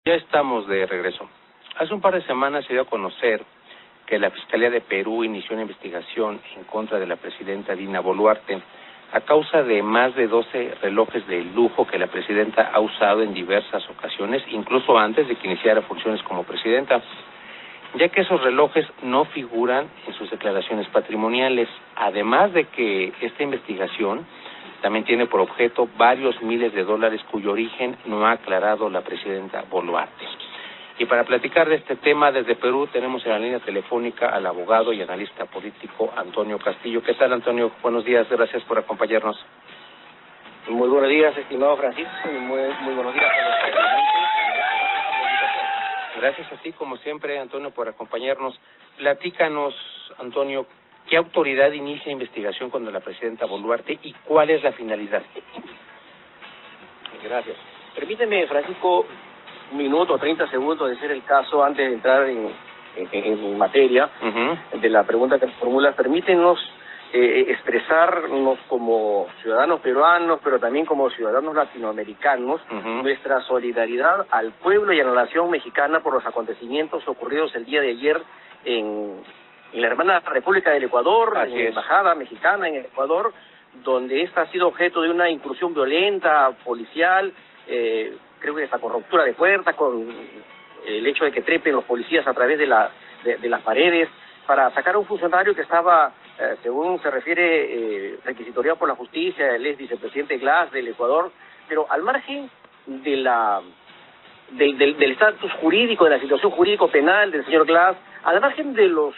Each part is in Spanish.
Ya estamos de regreso. Hace un par de semanas se dio a conocer que la Fiscalía de Perú inició una investigación en contra de la presidenta Dina Boluarte a causa de más de 12 relojes de lujo que la presidenta ha usado en diversas ocasiones, incluso antes de que iniciara funciones como presidenta, ya que esos relojes no figuran en sus declaraciones patrimoniales, además de que esta investigación también tiene por objeto varios miles de dólares cuyo origen no ha aclarado la presidenta Boluarte. Y para platicar de este tema desde Perú tenemos en la línea telefónica al abogado y analista político Antonio Castillo. ¿Qué tal, Antonio? Buenos días, gracias por acompañarnos. Muy buenos días, estimado Francisco, y muy buenos días a los televidentes. Gracias a ti, como siempre, Antonio, por acompañarnos. Platícanos, Antonio, ¿qué autoridad inicia investigación contra la presidenta Boluarte y cuál es la finalidad? Gracias. Permíteme, Francisco, un minuto o 30 segundos de ser el caso antes de entrar en materia de la pregunta que formulas. Permítenos expresarnos como ciudadanos peruanos, pero también como ciudadanos latinoamericanos, nuestra solidaridad al pueblo y a la nación mexicana por los ocurridos el día de ayer en la hermana República del Ecuador, en la embajada mexicana en Ecuador, donde esta ha sido objeto de una incursión violenta, policial, creo que esta con ruptura de puerta, con el hecho de que trepen los policías a través de las paredes, para sacar a un funcionario que estaba, según se refiere, requisitoriado por la justicia, el ex vicepresidente Glass del Ecuador, pero al margen de del estatus jurídico, de la situación jurídico-penal del señor Glass, al margen de los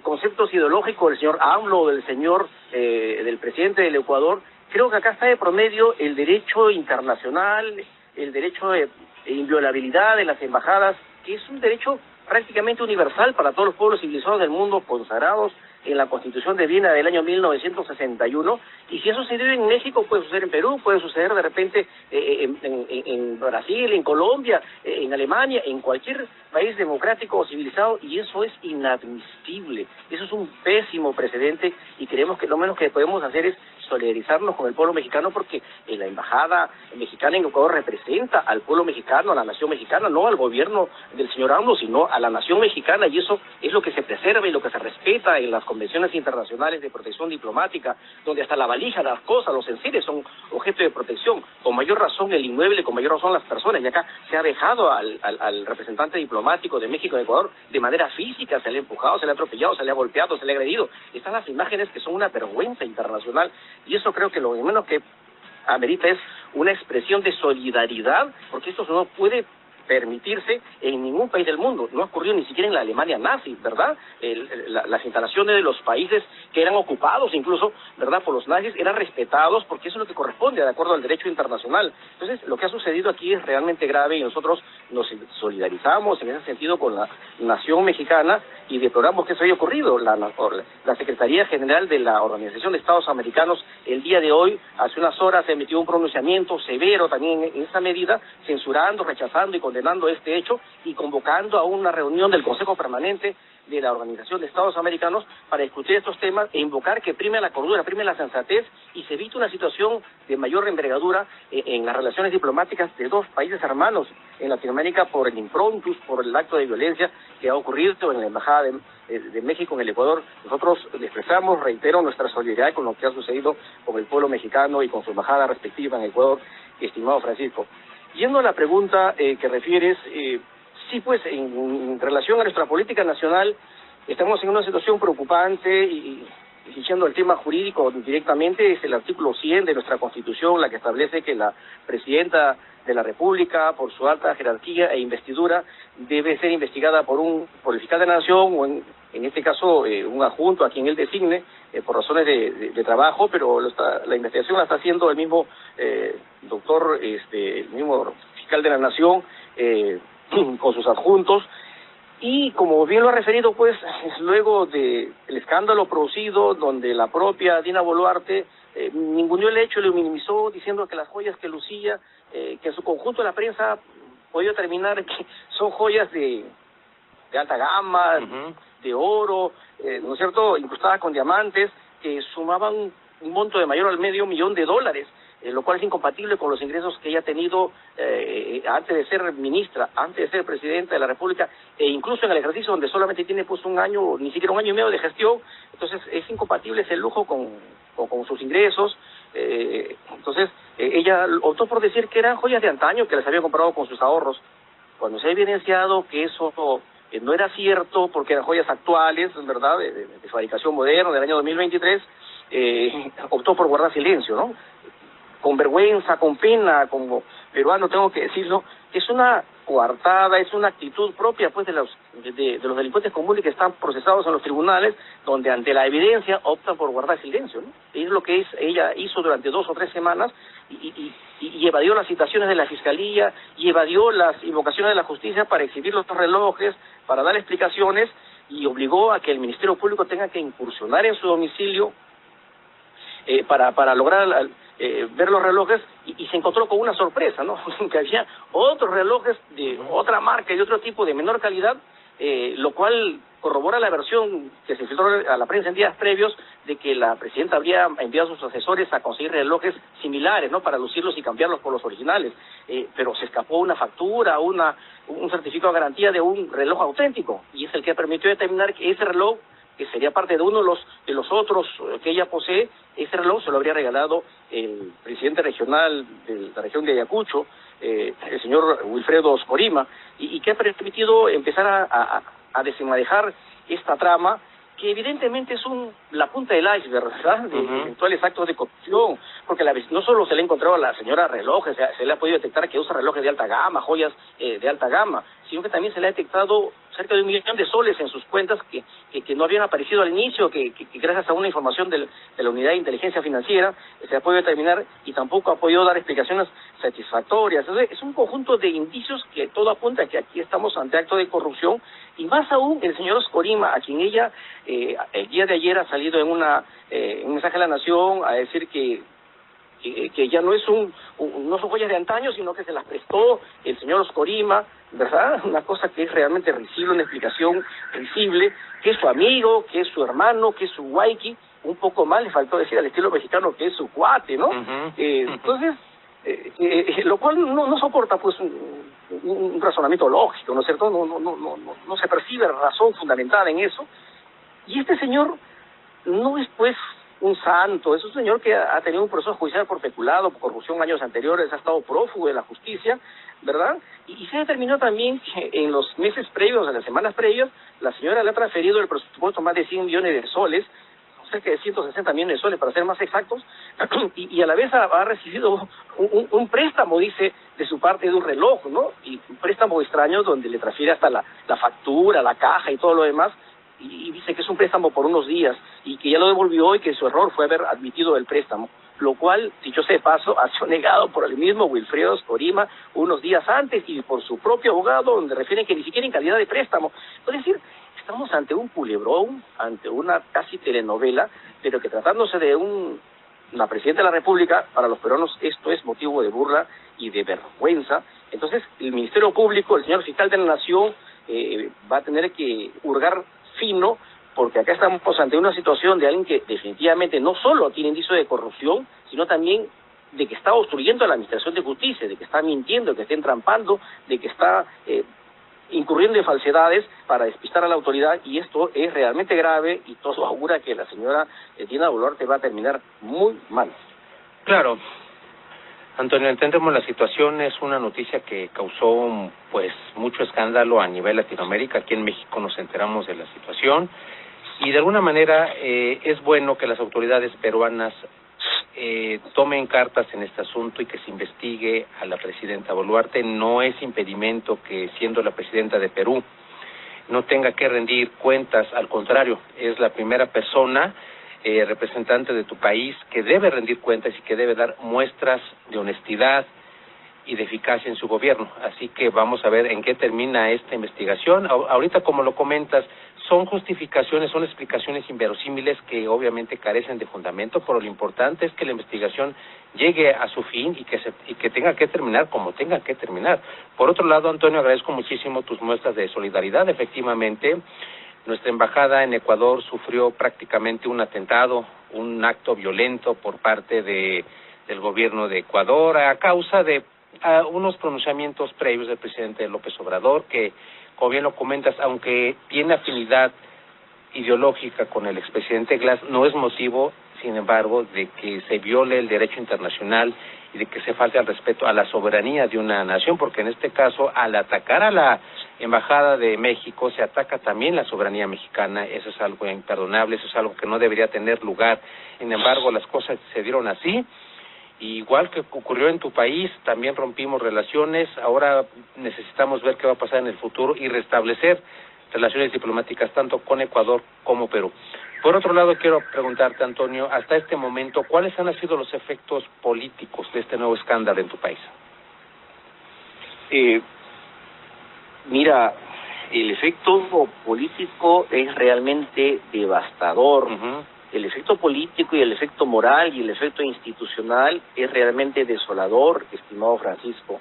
conceptos ideológicos del señor AMLO o del señor, del presidente del Ecuador, creo que acá está de promedio el derecho internacional, el derecho de inviolabilidad de las embajadas, que es un derecho prácticamente universal para todos los pueblos civilizados del mundo, consagrados en la Constitución de Viena del año 1961, y si eso se dio en México, puede suceder en Perú, puede suceder de repente en Brasil, en Colombia, en Alemania, en cualquier país democrático o civilizado, y eso es inadmisible, eso es un pésimo precedente, y creemos que lo menos que podemos hacer es solidarizarnos con el pueblo mexicano, porque la embajada mexicana en Ecuador representa al pueblo mexicano, a la nación mexicana, no al gobierno del señor AMLO, sino a la nación mexicana, y eso es lo que se preserva y lo que se respeta en las convenciones internacionales de protección diplomática, donde hasta la valija, las cosas, los enseres son objeto de protección, con mayor razón el inmueble, con mayor razón las personas, y acá se ha dejado al representante diplomático de México en Ecuador de manera física, se le ha empujado, se le ha atropellado, se le ha golpeado, se le ha agredido. Están las imágenes que son una vergüenza internacional, y eso creo que lo menos que amerita es una expresión de solidaridad, porque esto no puede permitirse en ningún país del mundo. No ha ocurrido ni siquiera en la Alemania nazi, ¿verdad? Las instalaciones de los países que eran ocupados incluso, ¿verdad?, por los nazis, eran respetados porque eso es lo que corresponde de acuerdo al derecho internacional. Entonces, lo que ha sucedido aquí es realmente grave y nosotros nos solidarizamos en ese sentido con la nación mexicana y deploramos que eso haya ocurrido. La Secretaría General de la Organización de Estados Americanos el día de hoy, hace unas horas, emitió un pronunciamiento severo también en esa medida, censurando, rechazando y condenando este hecho y convocando a una reunión del Consejo Permanente de la Organización de Estados Americanos para discutir estos temas e invocar que prime la cordura, prime la sensatez y se evite una situación de mayor envergadura en las relaciones diplomáticas de dos países hermanos en Latinoamérica por el improntus, por el acto de violencia que ha ocurrido en la Embajada de México en el Ecuador. Nosotros expresamos, reitero, nuestra solidaridad con lo que ha sucedido con el pueblo mexicano y con su embajada respectiva en Ecuador, estimado Francisco. Yendo a la pregunta que refieres, sí, pues en relación a nuestra política nacional, estamos en una situación preocupante y yendo al tema jurídico directamente, es el artículo 100 de nuestra Constitución, la que establece que la presidenta de la República, por su alta jerarquía e investidura, debe ser investigada por el fiscal de la Nación o en este caso un adjunto a quien él designe por razones de trabajo, pero la investigación la está haciendo el mismo doctor, el mismo fiscal de la Nación con sus adjuntos. Y como bien lo ha referido, pues, luego del escándalo producido, donde la propia Dina Boluarte ninguneó el hecho, lo minimizó, diciendo que las joyas que lucía, que en su conjunto la prensa ha podido determinar que son joyas de alta gama, de oro, ¿no es cierto?, incrustadas con diamantes, que sumaban un monto de mayor al $500,000. lo cual es incompatible con los ingresos que ella ha tenido antes de ser ministra, antes de ser presidenta de la República, e incluso en el ejercicio donde solamente tiene pues un año, ni siquiera un año y medio de gestión. Entonces es incompatible ese lujo con sus ingresos. Entonces ella optó por decir que eran joyas de antaño, que las había comprado con sus ahorros, cuando se ha evidenciado que eso no era cierto, porque eran joyas actuales, ¿verdad?, de fabricación moderna, del año 2023, optó por guardar silencio, ¿no? Con vergüenza, con pena, como peruano tengo que decirlo, es una coartada, es una actitud propia pues de los delincuentes comunes que están procesados en los tribunales, donde ante la evidencia optan por guardar silencio, ¿no? Y es lo que ella hizo durante 2 o 3 semanas y evadió las citaciones de la Fiscalía, y evadió las invocaciones de la justicia para exhibir los relojes, para dar explicaciones, y obligó a que el Ministerio Público tenga que incursionar en su domicilio para lograr ver los relojes, y se encontró con una sorpresa, ¿no? Que había otros relojes de otra marca y de otro tipo de menor calidad, lo cual corrobora la versión que se filtró a la prensa en días previos de que la presidenta habría enviado a sus asesores a conseguir relojes similares, ¿no?, para lucirlos y cambiarlos por los originales, pero se escapó una factura, un certificado de garantía de un reloj auténtico, y es el que permitió determinar que ese reloj, que sería parte de uno de los otros que ella posee, ese reloj se lo habría regalado el presidente regional de la región de Ayacucho, el señor Wilfredo Oscorima, y que ha permitido empezar a desenmadejar esta trama, que evidentemente es la punta del iceberg, ¿verdad?, de eventuales actos de corrupción, porque no solo se le ha encontrado a la señora relojes, se le ha podido detectar que usa relojes de alta gama, joyas de alta gama, sino que también se le ha detectado cerca de 1 millón de soles en sus cuentas que no habían aparecido al inicio, que gracias a una información de la Unidad de Inteligencia Financiera se ha podido determinar, y tampoco ha podido dar explicaciones satisfactorias. Entonces, es un conjunto de indicios que todo apunta a que aquí estamos ante acto de corrupción, y más aún el señor Oscorima, a quien ella el día de ayer ha salido en un mensaje a la Nación a decir que ya no son joyas de antaño, sino que se las prestó el señor Oscorima, ¿verdad? Una cosa que es realmente risible, una explicación risible, que es su amigo, que es su hermano, que es su huayqui, un poco más le faltó decir al estilo mexicano que es su cuate, ¿no? Entonces, lo cual no soporta pues un razonamiento lógico, ¿no es cierto? No se percibe razón fundamentada en eso. Y este señor no es pues un santo, es un señor que ha tenido un proceso judicial por peculado, por corrupción años anteriores, ha estado prófugo de la justicia, ¿verdad? Y se determinó también que en los meses previos, en las semanas previas, la señora le ha transferido el presupuesto más de 100 millones de soles, cerca de 160 millones de soles para ser más exactos, y a la vez ha recibido un préstamo, dice, de su parte de un reloj, ¿no? Y un préstamo extraño donde le transfiere hasta la factura, la caja y todo lo demás, y dice que es un préstamo por unos días y que ya lo devolvió y que su error fue haber admitido el préstamo, lo cual, dicho sea de paso, ha sido negado por el mismo Wilfredo Oscorima unos días antes y por su propio abogado, donde refieren que ni siquiera en calidad de préstamo. Es decir, estamos ante un culebrón, ante una casi telenovela, pero que tratándose de una presidenta de la República, para los peruanos esto es motivo de burla y de vergüenza. Entonces, el Ministerio Público, el señor fiscal de la Nación, va a tener que hurgar fino, porque acá estamos ante una situación de alguien que definitivamente no solo tiene indicios de corrupción, sino también de que está obstruyendo a la administración de justicia, de que está mintiendo, de que está entrampando, de que está incurriendo en falsedades para despistar a la autoridad, y esto es realmente grave, y todo augura que la señora Dina Boluarte va a terminar muy mal. Claro, Antonio, entendemos la situación, es una noticia que causó pues mucho escándalo a nivel Latinoamérica. Aquí en México nos enteramos de la situación, y de alguna manera es bueno que las autoridades peruanas tomen cartas en este asunto y que se investigue a la presidenta Boluarte. No es impedimento que, siendo la presidenta de Perú, no tenga que rendir cuentas, al contrario, es la primera persona representante de tu país que debe rendir cuentas y que debe dar muestras de honestidad y de eficacia en su gobierno. Así que vamos a ver en qué termina esta investigación. Ahorita, como lo comentas, son justificaciones, son explicaciones inverosímiles que obviamente carecen de fundamento, pero lo importante es que la investigación llegue a su fin y que tenga que terminar como tenga que terminar. Por otro lado, Antonio, agradezco muchísimo tus muestras de solidaridad. Efectivamente, nuestra embajada en Ecuador sufrió prácticamente un atentado, un acto violento por parte de del gobierno de Ecuador a causa de unos pronunciamientos previos del presidente López Obrador que, como bien lo comentas, aunque tiene afinidad ideológica con el expresidente Glass, no es motivo, sin embargo, de que se viole el derecho internacional y de que se falte al respeto a la soberanía de una nación, porque en este caso, al atacar a la Embajada de México, se ataca también la soberanía mexicana. Eso es algo imperdonable, eso es algo que no debería tener lugar. Sin embargo, las cosas se dieron así. Igual que ocurrió en tu país, también rompimos relaciones. Ahora necesitamos ver qué va a pasar en el futuro y restablecer relaciones diplomáticas tanto con Ecuador como Perú. Por otro lado, quiero preguntarte, Antonio, hasta este momento, ¿cuáles han sido los efectos políticos de este nuevo escándalo en tu país? Mira, el efecto político es realmente devastador. El efecto político y el efecto moral y el efecto institucional es realmente desolador, estimado Francisco,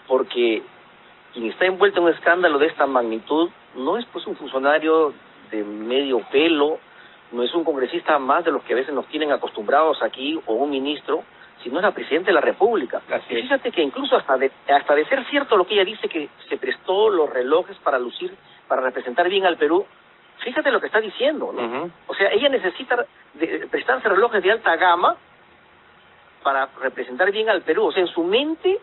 porque quien está envuelto en un escándalo de esta magnitud no es pues un funcionario de medio pelo, no es un congresista más de los que a veces nos tienen acostumbrados aquí, o un ministro, sino es la Presidenta de la República. Y fíjate que incluso hasta de ser cierto lo que ella dice, que se prestó los relojes para lucir, para representar bien al Perú, fíjate lo que está diciendo, ¿no? O sea, ella necesita prestarse relojes de alta gama para representar bien al Perú. O sea, en su mente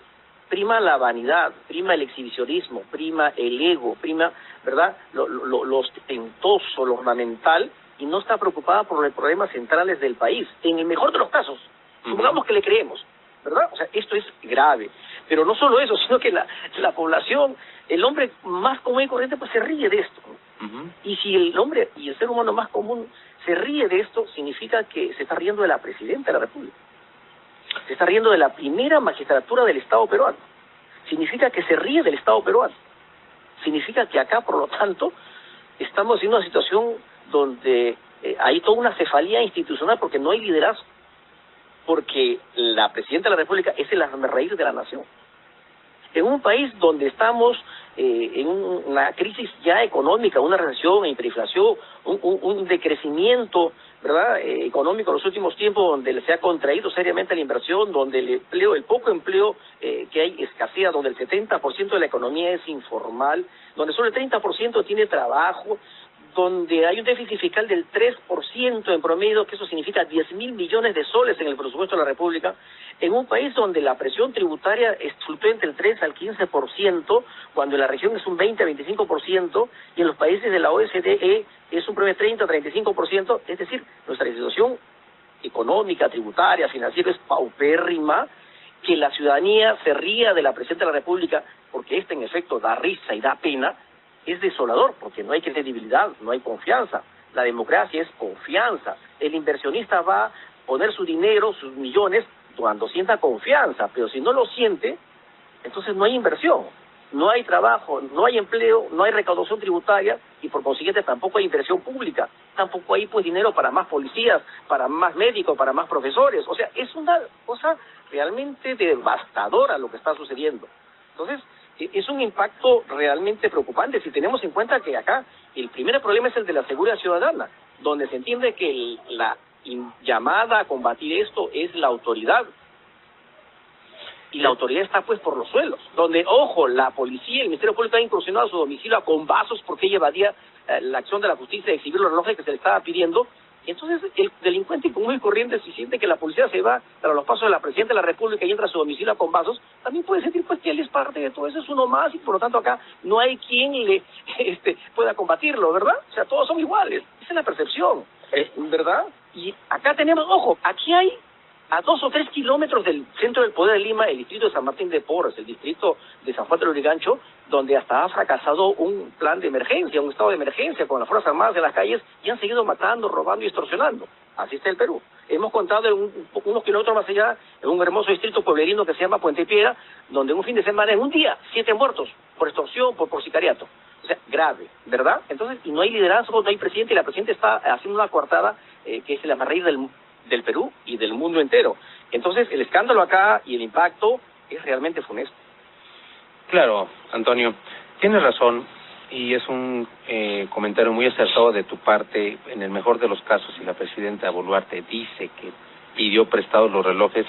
prima la vanidad, prima el exhibicionismo, prima el ego, prima, ¿verdad?, lo ostentoso, lo ornamental, y no está preocupada por los problemas centrales del país, en el mejor de los casos. Supongamos que le creemos, ¿verdad? O sea, esto es grave. Pero no solo eso, sino que la población, el hombre más común y corriente, pues se ríe de esto. Y si el hombre y el ser humano más común se ríe de esto, significa que se está riendo de la Presidenta de la República. Se está riendo de la primera magistratura del Estado peruano. Significa que se ríe del Estado peruano. Significa que acá, por lo tanto, estamos en una situación donde hay toda una cefalía institucional porque no hay liderazgo. Porque la Presidenta de la República es el hazmerreír de la nación. En un país donde estamos en una crisis ya económica, una recesión, hiperinflación, un decrecimiento, ¿verdad?, económico en los últimos tiempos, donde se ha contraído seriamente la inversión, donde el poco empleo que hay escasea, donde el 70% de la economía es informal, donde solo el 30% tiene trabajo, donde hay un déficit fiscal del 3% en promedio, que eso significa 10.000 millones de soles en el presupuesto de la República, en un país donde la presión tributaria fluctúa entre el 3 al 15%, cuando en la región es un 20 a 25%, y en los países de la OCDE es un promedio de 30 a 35%, es decir, nuestra situación económica, tributaria, financiera es paupérrima, que la ciudadanía se ría de la Presidenta de la República, porque esta en efecto da risa y da pena, es desolador, porque no hay credibilidad, no hay confianza. La democracia es confianza. El inversionista va a poner su dinero, sus millones, cuando sienta confianza, pero si no lo siente, entonces no hay inversión, no hay trabajo, no hay empleo, no hay recaudación tributaria y por consiguiente tampoco hay inversión pública, tampoco hay pues dinero para más policías, para más médicos, para más profesores. O sea, es una cosa realmente devastadora lo que está sucediendo. Entonces, es un impacto realmente preocupante si tenemos en cuenta que acá el primer problema es el de la seguridad ciudadana, donde se entiende que la llamada a combatir esto es la autoridad. Y la autoridad está pues por los suelos, donde, ojo, la policía y el Ministerio Público han incursionado a su domicilio con vasos porque ella evadía la acción de la justicia de exhibir los relojes que se le estaba pidiendo. Y entonces el delincuente común y corriente, si siente que la policía se va tras los pasos de la Presidenta de la República y entra a su domicilio con vasos, también puede sentir pues que él es parte de todo eso, es uno más, y por lo tanto acá no hay quien le pueda combatirlo, ¿verdad? O sea, todos son iguales, esa es la percepción, ¿verdad? Y acá tenemos, ojo, aquí hay a 2 o 3 kilómetros del centro del poder de Lima, el distrito de San Martín de Porres, el distrito de San Juan de Lurigancho, donde hasta ha fracasado un plan de emergencia, un estado de emergencia con las Fuerzas Armadas en las calles, y han seguido matando, robando y extorsionando. Así está el Perú. Hemos contado de unos kilómetros más allá, en un hermoso distrito pueblerino que se llama Puente Piedra, donde en un fin de semana, en un día, 7 muertos por extorsión, por sicariato. O sea, grave, ¿verdad? Entonces, y no hay liderazgo, no hay presidente, y la Presidenta está haciendo una coartada que es la raíz del Perú y del mundo entero. Entonces, el escándalo acá y el impacto es realmente funesto. Claro, Antonio, tienes razón, y es un comentario muy acertado de tu parte. En el mejor de los casos, si la Presidenta Boluarte dice que pidió prestados los relojes,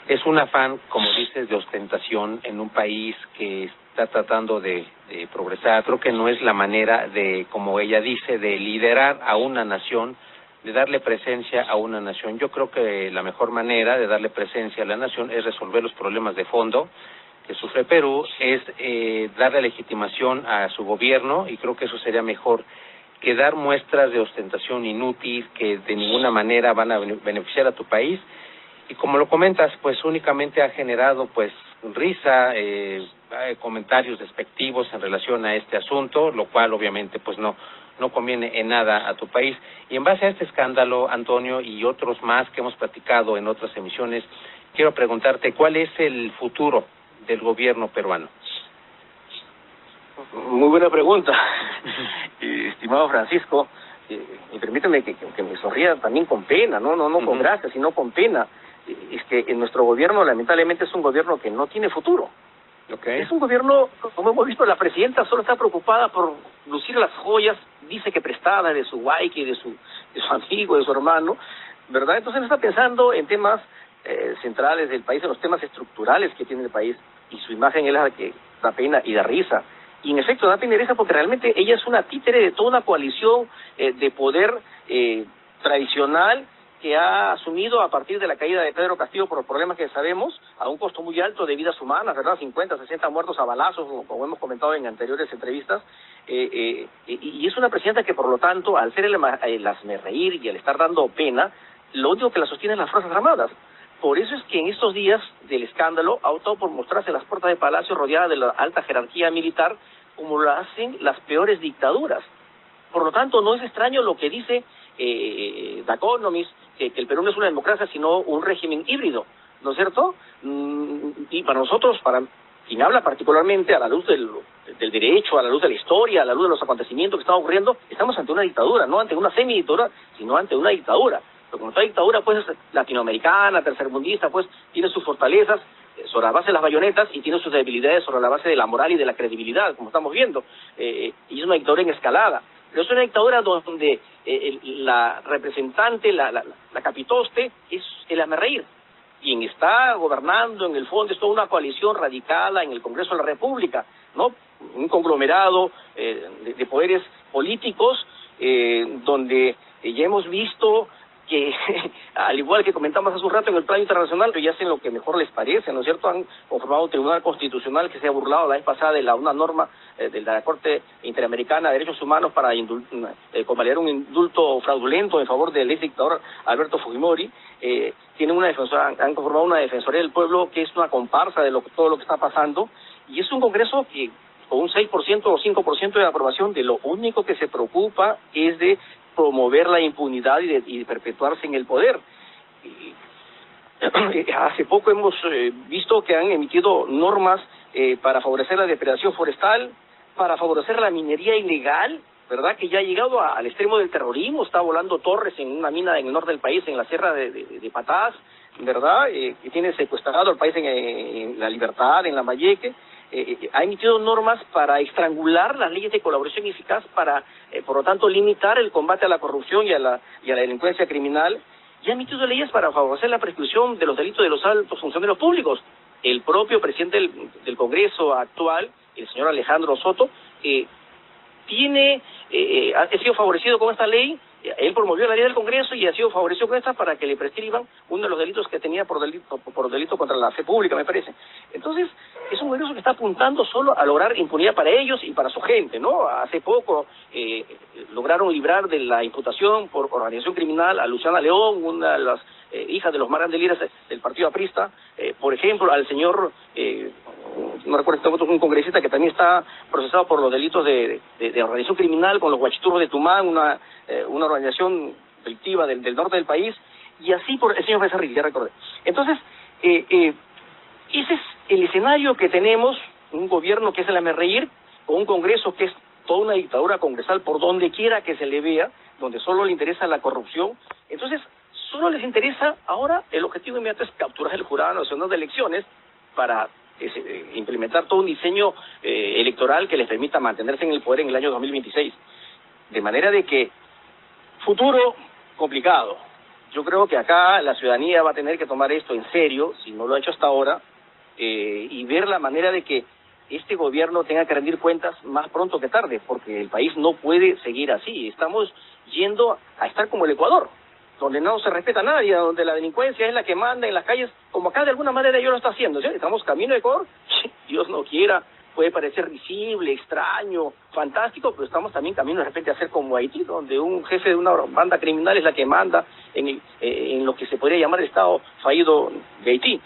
Es un afán, como dices, de ostentación en un país que está tratando de progresar. Creo que no es la manera de, como ella dice, de liderar a una nación, de darle presencia a una nación. Yo creo que la mejor manera de darle presencia a la nación es resolver los problemas de fondo que sufre Perú, es darle legitimación a su gobierno, y creo que eso sería mejor que dar muestras de ostentación inútil que de ninguna manera van a beneficiar a tu país. Y como lo comentas, pues únicamente ha generado pues risa, comentarios despectivos en relación a este asunto, lo cual obviamente pues no conviene en nada a tu país. Y en base a este escándalo, Antonio, y otros más que hemos platicado en otras emisiones, quiero preguntarte, ¿cuál es el futuro del gobierno peruano? Muy buena pregunta, estimado Francisco. Y permíteme que me sonría también con pena, no con gracia, sino con pena. Es que en nuestro gobierno, lamentablemente, es un gobierno que no tiene futuro. Okay. Es un gobierno, como hemos visto, la presidenta solo está preocupada por lucir las joyas, dice que prestadas de su guayque, de su amigo, de su hermano, ¿verdad? Entonces no está pensando en temas centrales del país, en los temas estructurales que tiene el país, y su imagen es la que da pena y da risa. Y en efecto da pena y risa porque realmente ella es una títere de toda una coalición de poder tradicional que ha asumido a partir de la caída de Pedro Castillo por los problemas que sabemos, a un costo muy alto de vidas humanas, ¿verdad? 50, 60 muertos a balazos, como hemos comentado en anteriores entrevistas, y es una presidenta que, por lo tanto, al ser el hazmerreír y al estar dando pena, lo único que la sostiene es las Fuerzas Armadas. Por eso es que en estos días del escándalo ha optado por mostrarse las puertas de Palacio rodeada de la alta jerarquía militar, como lo hacen las peores dictaduras. Por lo tanto, no es extraño lo que dice The Economist, que el Perú no es una democracia, sino un régimen híbrido, ¿no es cierto? Y para nosotros, para quien habla particularmente a la luz del derecho, a la luz de la historia, a la luz de los acontecimientos que están ocurriendo, estamos ante una dictadura, no ante una semidictadura, sino ante una dictadura. Pero como toda dictadura, pues, latinoamericana, tercermundista, pues, tiene sus fortalezas sobre la base de las bayonetas y tiene sus debilidades sobre la base de la moral y de la credibilidad, como estamos viendo. Y es una dictadura en escalada. Pero es una dictadura donde la representante, la capitoste, es el hazmerreír. Quien está gobernando, en el fondo, es toda una coalición radicada en el Congreso de la República, ¿no? Un conglomerado de poderes políticos, donde ya hemos visto que, al igual que comentamos hace un rato, en el plano internacional, ya hacen lo que mejor les parece, ¿no es cierto? Han conformado un tribunal constitucional que se ha burlado la vez pasada de una norma de la Corte Interamericana de Derechos Humanos para convalidar un indulto fraudulento en favor del ex dictador Alberto Fujimori. Tienen una defensora, han conformado una defensoría del pueblo que es una comparsa de todo lo que está pasando, y es un Congreso que con un 6% o 5% de aprobación, de lo único que se preocupa es de promover la impunidad y de perpetuarse en el poder. Hace poco hemos visto que han emitido normas para favorecer la depredación forestal, para favorecer la minería ilegal, ¿verdad? Que ya ha llegado al extremo del terrorismo, está volando torres en una mina en el norte del país, en la sierra de Patás, ¿verdad? Que tiene secuestrado al país en La Libertad, en Lambayeque. Ha emitido normas para estrangular las leyes de colaboración eficaz, para, por lo tanto, limitar el combate a la corrupción y a la delincuencia criminal, y ha emitido leyes para favorecer la prescripción de los delitos de los altos funcionarios públicos. El propio presidente del Congreso actual, el señor Alejandro Soto, ha sido favorecido con esta ley. Él promovió la ley del Congreso y ha sido favorecido con esta para que le prescriban uno de los delitos que tenía por delito contra la fe pública, me parece. Entonces, es un Congreso que está apuntando solo a lograr impunidad para ellos y para su gente, ¿no? Hace poco lograron librar de la imputación por organización criminal a Luciana León, una de las hijas de los más grandes líderes del partido aprista, por ejemplo, al señor, no recuerdo, un congresista que también está procesado por los delitos de organización criminal con los guachiturros de Tumán, una organización delictiva del norte del país, y así por el señor Becerril, ya recordé. Entonces, ese es el escenario que tenemos, un gobierno que es el hazmerreír, o un Congreso que es toda una dictadura congresal por donde quiera que se le vea, donde solo le interesa la corrupción. Entonces, solo les interesa ahora, el objetivo inmediato es capturar el Jurado Nacional de Elecciones para implementar todo un diseño electoral que les permita mantenerse en el poder en el año 2026. De manera de que futuro complicado, Yo creo que acá la ciudadanía va a tener que tomar esto en serio, si no lo ha hecho hasta ahora, y ver la manera de que este gobierno tenga que rendir cuentas más pronto que tarde, porque el país no puede seguir así. Estamos yendo a estar como el Ecuador, donde no se respeta a nadie, donde la delincuencia es la que manda en las calles, como acá de alguna manera ellos lo está haciendo, ¿sí? Estamos camino a Ecuador, Dios no quiera, puede parecer risible, extraño, fantástico, pero estamos también camino de repente a ser como Haití, donde un jefe de una banda criminal es la que manda en lo que se podría llamar el Estado fallido de Haití.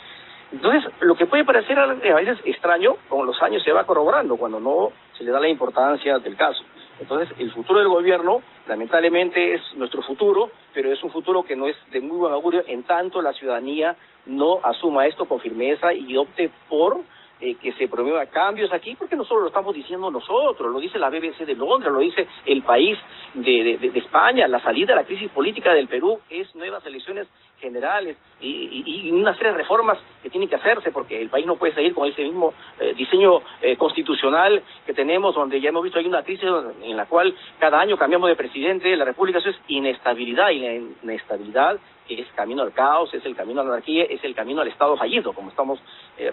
Entonces, lo que puede parecer a veces extraño, con los años se va corroborando, cuando no se le da la importancia del caso. Entonces, el futuro del gobierno, lamentablemente, es nuestro futuro, pero es un futuro que no es de muy buen augurio en tanto la ciudadanía no asuma esto con firmeza y opte por que se promueva cambios aquí, porque no solo lo estamos diciendo nosotros, lo dice la BBC de Londres, lo dice el país de España. La salida de la crisis política del Perú es nuevas elecciones generales y una serie de reformas que tienen que hacerse, porque el país no puede seguir con ese mismo diseño constitucional que tenemos, donde ya hemos visto hay una crisis en la cual cada año cambiamos de presidente de la República. Eso es inestabilidad, y la inestabilidad es camino al caos, es el camino a la anarquía, es el camino al Estado fallido, como estamos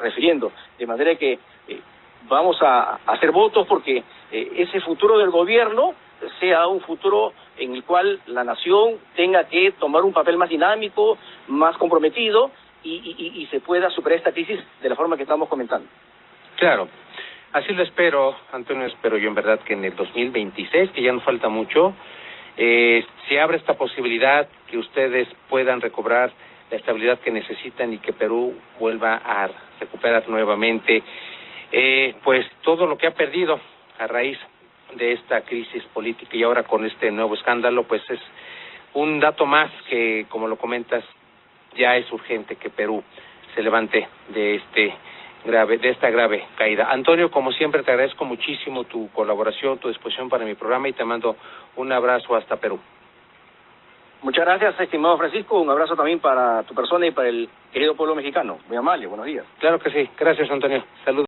refiriendo. De manera que vamos a hacer votos porque ese futuro del gobierno sea un futuro en el cual la nación tenga que tomar un papel más dinámico, más comprometido y se pueda superar esta crisis de la forma que estamos comentando. Claro, así lo espero, Antonio. Espero yo en verdad que en el 2026, que ya nos falta mucho, se abre esta posibilidad que ustedes puedan recobrar la estabilidad que necesitan y que Perú vuelva a recuperar nuevamente pues todo lo que ha perdido a raíz de esta crisis política, y ahora con este nuevo escándalo pues es un dato más que, como lo comentas, ya es urgente que Perú se levante de esta grave caída. Antonio, como siempre, te agradezco muchísimo tu colaboración, tu disposición para mi programa, y te mando un abrazo hasta Perú. Muchas gracias, estimado Francisco. Un abrazo también para tu persona y para el querido pueblo mexicano. Muy amable, buenos días. Claro que sí. Gracias, Antonio. Saludos.